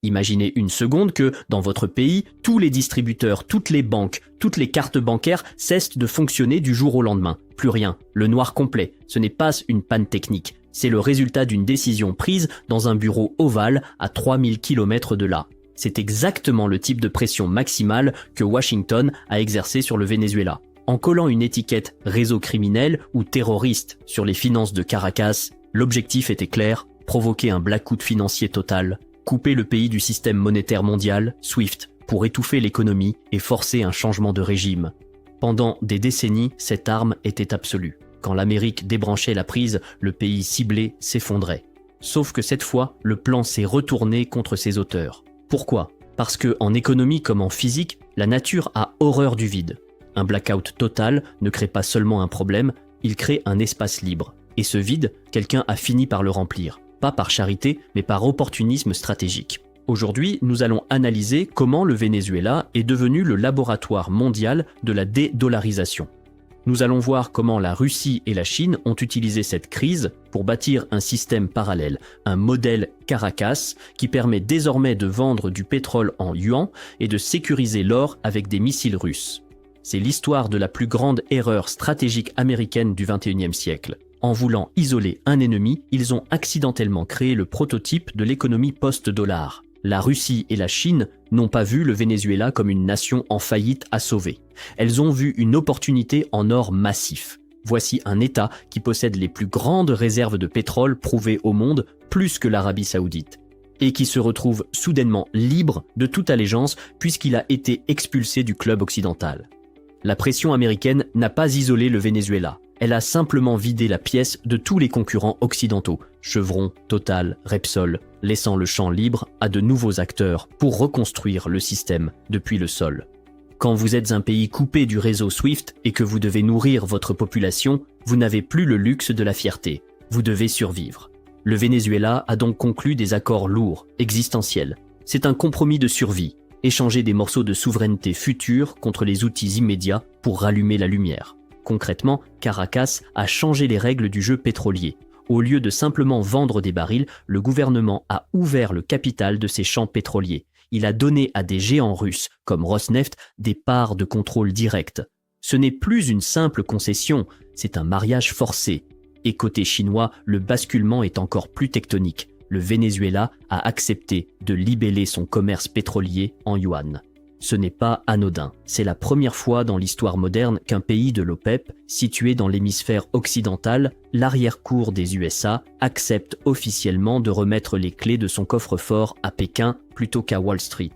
Imaginez une seconde que, dans votre pays, tous les distributeurs, toutes les banques, toutes les cartes bancaires cessent de fonctionner du jour au lendemain. Plus rien, le noir complet. Ce n'est pas une panne technique, c'est le résultat d'une décision prise dans un bureau ovale à 3000 km de là. C'est exactement le type de pression maximale que Washington a exercé sur le Venezuela. En collant une étiquette « réseau criminel » ou « terroriste » sur les finances de Caracas, l'objectif était clair, provoquer un blackout financier total, couper le pays du système monétaire mondial, SWIFT, pour étouffer l'économie et forcer un changement de régime. Pendant des décennies, cette arme était absolue. Quand l'Amérique débranchait la prise, le pays ciblé s'effondrait. Sauf que cette fois, le plan s'est retourné contre ses auteurs. Pourquoi ? Parce que, en économie comme en physique, la nature a horreur du vide. Un blackout total ne crée pas seulement un problème, il crée un espace libre. Et ce vide, quelqu'un a fini par le remplir. Pas par charité, mais par opportunisme stratégique. Aujourd'hui, nous allons analyser comment le Venezuela est devenu le laboratoire mondial de la dédollarisation. Nous allons voir comment la Russie et la Chine ont utilisé cette crise pour bâtir un système parallèle, un modèle Caracas qui permet désormais de vendre du pétrole en yuan et de sécuriser l'or avec des missiles russes. C'est l'histoire de la plus grande erreur stratégique américaine du XXIe siècle. En voulant isoler un ennemi, ils ont accidentellement créé le prototype de l'économie post-dollar. La Russie et la Chine n'ont pas vu le Venezuela comme une nation en faillite à sauver. Elles ont vu une opportunité en or massif. Voici un État qui possède les plus grandes réserves de pétrole prouvées au monde, plus que l'Arabie Saoudite, et qui se retrouve soudainement libre de toute allégeance puisqu'il a été expulsé du club occidental. La pression américaine n'a pas isolé le Venezuela. Elle a simplement vidé la pièce de tous les concurrents occidentaux, Chevron, Total, Repsol, laissant le champ libre à de nouveaux acteurs pour reconstruire le système depuis le sol. Quand vous êtes un pays coupé du réseau SWIFT et que vous devez nourrir votre population, vous n'avez plus le luxe de la fierté. Vous devez survivre. Le Venezuela a donc conclu des accords lourds, existentiels. C'est un compromis de survie, échanger des morceaux de souveraineté future contre les outils immédiats pour rallumer la lumière. Concrètement, Caracas a changé les règles du jeu pétrolier. Au lieu de simplement vendre des barils, le gouvernement a ouvert le capital de ses champs pétroliers. Il a donné à des géants russes, comme Rosneft, des parts de contrôle direct. Ce n'est plus une simple concession, c'est un mariage forcé. Et côté chinois, le basculement est encore plus tectonique. Le Venezuela a accepté de libeller son commerce pétrolier en yuan. Ce n'est pas anodin. C'est la première fois dans l'histoire moderne qu'un pays de l'OPEP, situé dans l'hémisphère occidental, l'arrière-cour des USA, accepte officiellement de remettre les clés de son coffre-fort à Pékin plutôt qu'à Wall Street.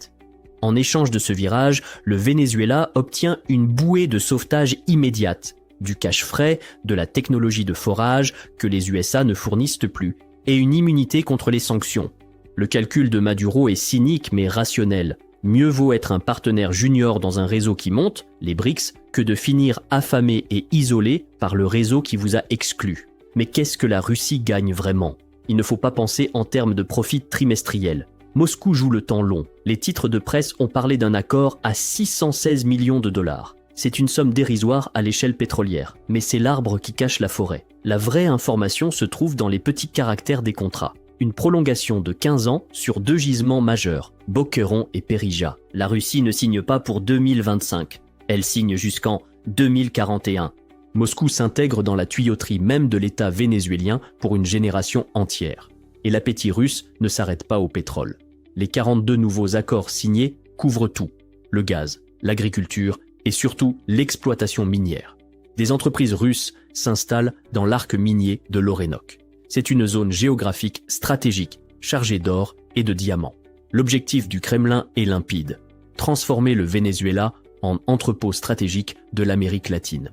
En échange de ce virage, le Venezuela obtient une bouée de sauvetage immédiate, du cash frais, de la technologie de forage que les USA ne fournissent plus, et une immunité contre les sanctions. Le calcul de Maduro est cynique mais rationnel. Mieux vaut être un partenaire junior dans un réseau qui monte, les BRICS, que de finir affamé et isolé par le réseau qui vous a exclu. Mais qu'est-ce que la Russie gagne vraiment ? Il ne faut pas penser en termes de profit trimestriel. Moscou joue le temps long. Les titres de presse ont parlé d'un accord à 616 millions de dollars. C'est une somme dérisoire à l'échelle pétrolière, mais c'est l'arbre qui cache la forêt. La vraie information se trouve dans les petits caractères des contrats. Une prolongation de 15 ans sur 2 gisements majeurs, Boqueron et Périja. La Russie ne signe pas pour 2025, elle signe jusqu'en 2041. Moscou s'intègre dans la tuyauterie même de l'État vénézuélien pour une génération entière. Et l'appétit russe ne s'arrête pas au pétrole. Les 42 nouveaux accords signés couvrent tout, le gaz, l'agriculture et surtout l'exploitation minière. Des entreprises russes s'installent dans l'arc minier de l'Orénoque. C'est une zone géographique stratégique, chargée d'or et de diamants. L'objectif du Kremlin est limpide, transformer le Venezuela en entrepôt stratégique de l'Amérique latine.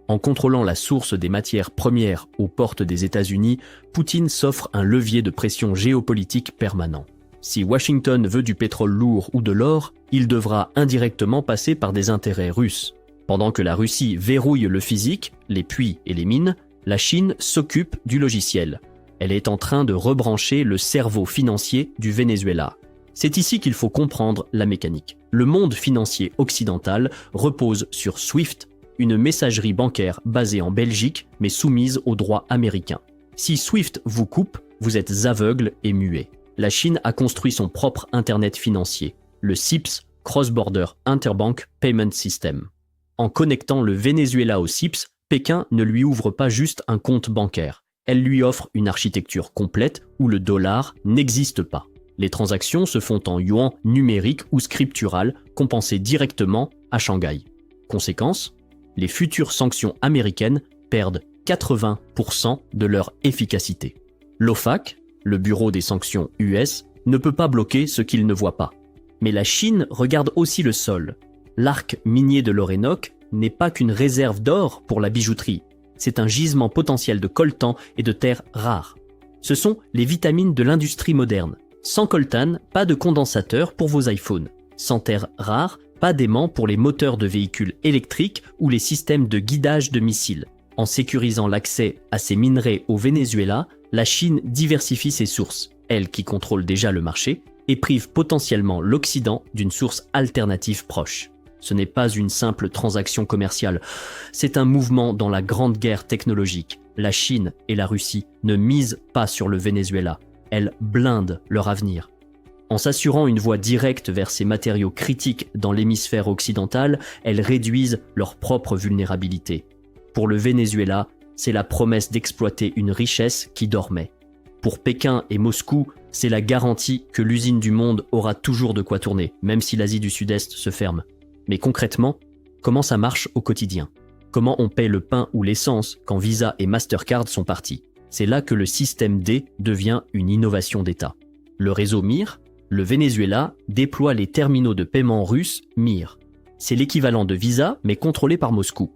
En contrôlant la source des matières premières aux portes des États-Unis, Poutine s'offre un levier de pression géopolitique permanent. Si Washington veut du pétrole lourd ou de l'or, il devra indirectement passer par des intérêts russes. Pendant que la Russie verrouille le physique, les puits et les mines, la Chine s'occupe du logiciel. Elle est en train de rebrancher le cerveau financier du Venezuela. C'est ici qu'il faut comprendre la mécanique. Le monde financier occidental repose sur SWIFT, une messagerie bancaire basée en Belgique mais soumise au droit américain. Si SWIFT vous coupe, vous êtes aveugle et muet. La Chine a construit son propre Internet financier, le CIPS, Cross-Border Interbank Payment System. En connectant le Venezuela au CIPS, Pékin ne lui ouvre pas juste un compte bancaire. Elle lui offre une architecture complète où le dollar n'existe pas. Les transactions se font en yuan numérique ou scriptural, compensé directement à Shanghai. Conséquence, les futures sanctions américaines perdent 80% de leur efficacité. L'OFAC, le bureau des sanctions US, ne peut pas bloquer ce qu'il ne voit pas. Mais la Chine regarde aussi le sol. L'arc minier de l'Orénoque n'est pas qu'une réserve d'or pour la bijouterie. C'est un gisement potentiel de coltan et de terres rares. Ce sont les vitamines de l'industrie moderne. Sans coltan, pas de condensateur pour vos iPhones. Sans terres rares, pas d'aimant pour les moteurs de véhicules électriques ou les systèmes de guidage de missiles. En sécurisant l'accès à ces minerais au Venezuela, la Chine diversifie ses sources, elle qui contrôle déjà le marché, et prive potentiellement l'Occident d'une source alternative proche. Ce n'est pas une simple transaction commerciale, c'est un mouvement dans la grande guerre technologique. La Chine et la Russie ne misent pas sur le Venezuela, elles blindent leur avenir. En s'assurant une voie directe vers ces matériaux critiques dans l'hémisphère occidental, elles réduisent leur propre vulnérabilité. Pour le Venezuela, c'est la promesse d'exploiter une richesse qui dormait. Pour Pékin et Moscou, c'est la garantie que l'usine du monde aura toujours de quoi tourner, même si l'Asie du Sud-Est se ferme. Mais concrètement, comment ça marche au quotidien? Comment on paie le pain ou l'essence quand Visa et Mastercard sont partis? C'est là que le système D devient une innovation d'État. Le réseau MIR, le Venezuela, déploie les terminaux de paiement russes MIR. C'est l'équivalent de Visa, mais contrôlé par Moscou.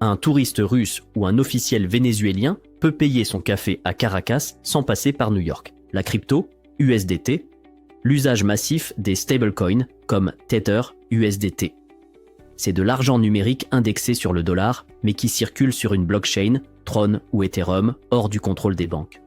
Un touriste russe ou un officiel vénézuélien peut payer son café à Caracas sans passer par New York. La crypto, USDT, l'usage massif des stablecoins comme Tether USDT. C'est de l'argent numérique indexé sur le dollar, mais qui circule sur une blockchain, Tron ou Ethereum, hors du contrôle des banques.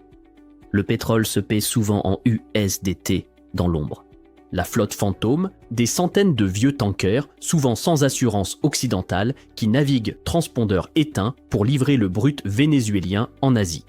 Le pétrole se paie souvent en USDT dans l'ombre. La flotte fantôme, des centaines de vieux tankers, souvent sans assurance occidentale, qui naviguent transpondeurs éteints pour livrer le brut vénézuélien en Asie.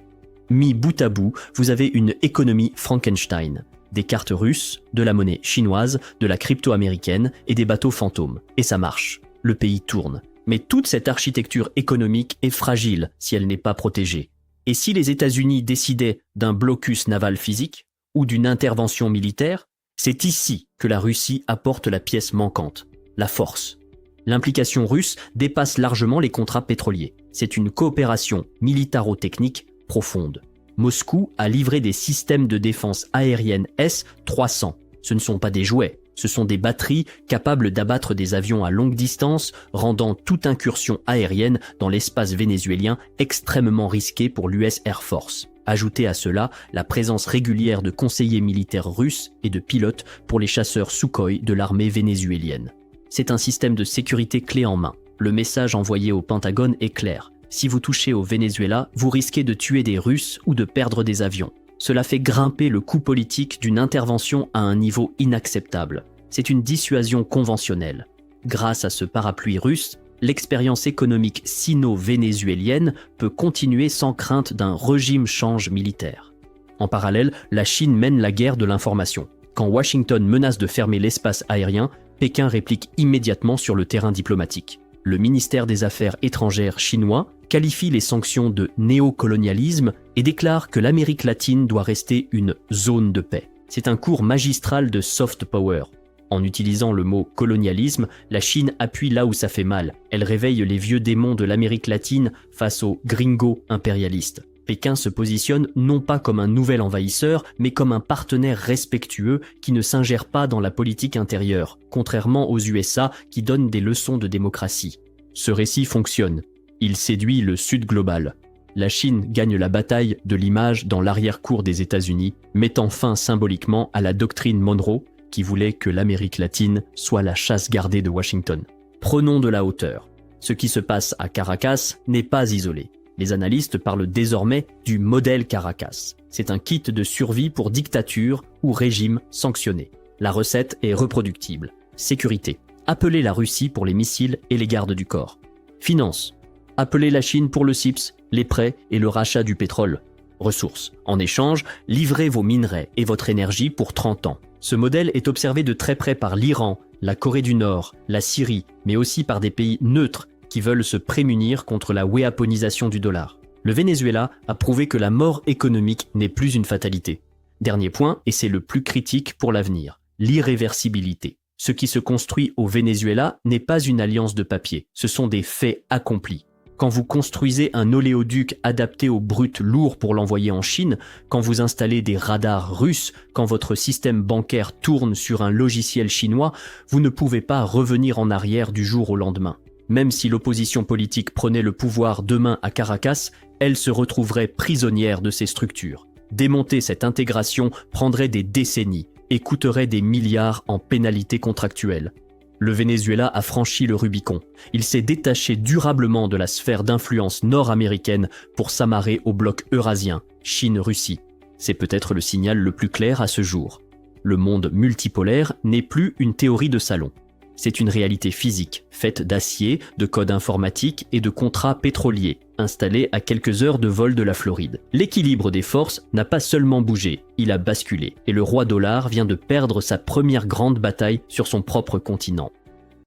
Mis bout à bout, vous avez une économie Frankenstein. Des cartes russes, de la monnaie chinoise, de la crypto américaine et des bateaux fantômes. Et ça marche. Le pays tourne. Mais toute cette architecture économique est fragile si elle n'est pas protégée. Et si les États-Unis décidaient d'un blocus naval physique ou d'une intervention militaire, c'est ici que la Russie apporte la pièce manquante, la force. L'implication russe dépasse largement les contrats pétroliers. C'est une coopération militaro-technique profonde. Moscou a livré des systèmes de défense aérienne S-300. Ce ne sont pas des jouets, ce sont des batteries capables d'abattre des avions à longue distance, rendant toute incursion aérienne dans l'espace vénézuélien extrêmement risquée pour l'US Air Force. Ajoutez à cela la présence régulière de conseillers militaires russes et de pilotes pour les chasseurs Sukhoi de l'armée vénézuélienne. C'est un système de sécurité clé en main. Le message envoyé au Pentagone est clair. Si vous touchez au Venezuela, vous risquez de tuer des Russes ou de perdre des avions. Cela fait grimper le coût politique d'une intervention à un niveau inacceptable. C'est une dissuasion conventionnelle. Grâce à ce parapluie russe, l'expérience économique sino-vénézuélienne peut continuer sans crainte d'un régime change militaire. En parallèle, la Chine mène la guerre de l'information. Quand Washington menace de fermer l'espace aérien, Pékin réplique immédiatement sur le terrain diplomatique. Le ministère des Affaires étrangères chinois qualifie les sanctions de néocolonialisme et déclare que l'Amérique latine doit rester une zone de paix. C'est un cours magistral de soft power. En utilisant le mot colonialisme, la Chine appuie là où ça fait mal. Elle réveille les vieux démons de l'Amérique latine face aux gringos impérialistes. Pékin se positionne non pas comme un nouvel envahisseur, mais comme un partenaire respectueux qui ne s'ingère pas dans la politique intérieure, contrairement aux USA qui donnent des leçons de démocratie. Ce récit fonctionne. Il séduit le Sud global. La Chine gagne la bataille de l'image dans l'arrière-cour des États-Unis, mettant fin symboliquement à la doctrine Monroe, qui voulait que l'Amérique latine soit la chasse gardée de Washington. Prenons de la hauteur. Ce qui se passe à Caracas n'est pas isolé. Les analystes parlent désormais du modèle Caracas. C'est un kit de survie pour dictature ou régime sanctionné. La recette est reproductible. Sécurité. Appelez la Russie pour les missiles et les gardes du corps. Finance. Appelez la Chine pour le CIPS, les prêts et le rachat du pétrole. ressources. En échange, livrez vos minerais et votre énergie pour 30 ans. Ce modèle est observé de très près par l'Iran, la Corée du Nord, la Syrie, mais aussi par des pays neutres qui veulent se prémunir contre la wéaponisation du dollar. Le Venezuela a prouvé que la mort économique n'est plus une fatalité. Dernier point, et c'est le plus critique pour l'avenir, l'irréversibilité. Ce qui se construit au Venezuela n'est pas une alliance de papier, ce sont des faits accomplis. Quand vous construisez un oléoduc adapté au brut lourd pour l'envoyer en Chine, quand vous installez des radars russes, quand votre système bancaire tourne sur un logiciel chinois, vous ne pouvez pas revenir en arrière du jour au lendemain. Même si l'opposition politique prenait le pouvoir demain à Caracas, elle se retrouverait prisonnière de ces structures. Démonter cette intégration prendrait des décennies et coûterait des milliards en pénalités contractuelles. Le Venezuela a franchi le Rubicon. Il s'est détaché durablement de la sphère d'influence nord-américaine pour s'amarrer au bloc eurasien, Chine-Russie. C'est peut-être le signal le plus clair à ce jour. Le monde multipolaire n'est plus une théorie de salon. C'est une réalité physique, faite d'acier, de codes informatiques et de contrats pétroliers, installés à quelques heures de vol de la Floride. L'équilibre des forces n'a pas seulement bougé, il a basculé, et le roi dollar vient de perdre sa première grande bataille sur son propre continent.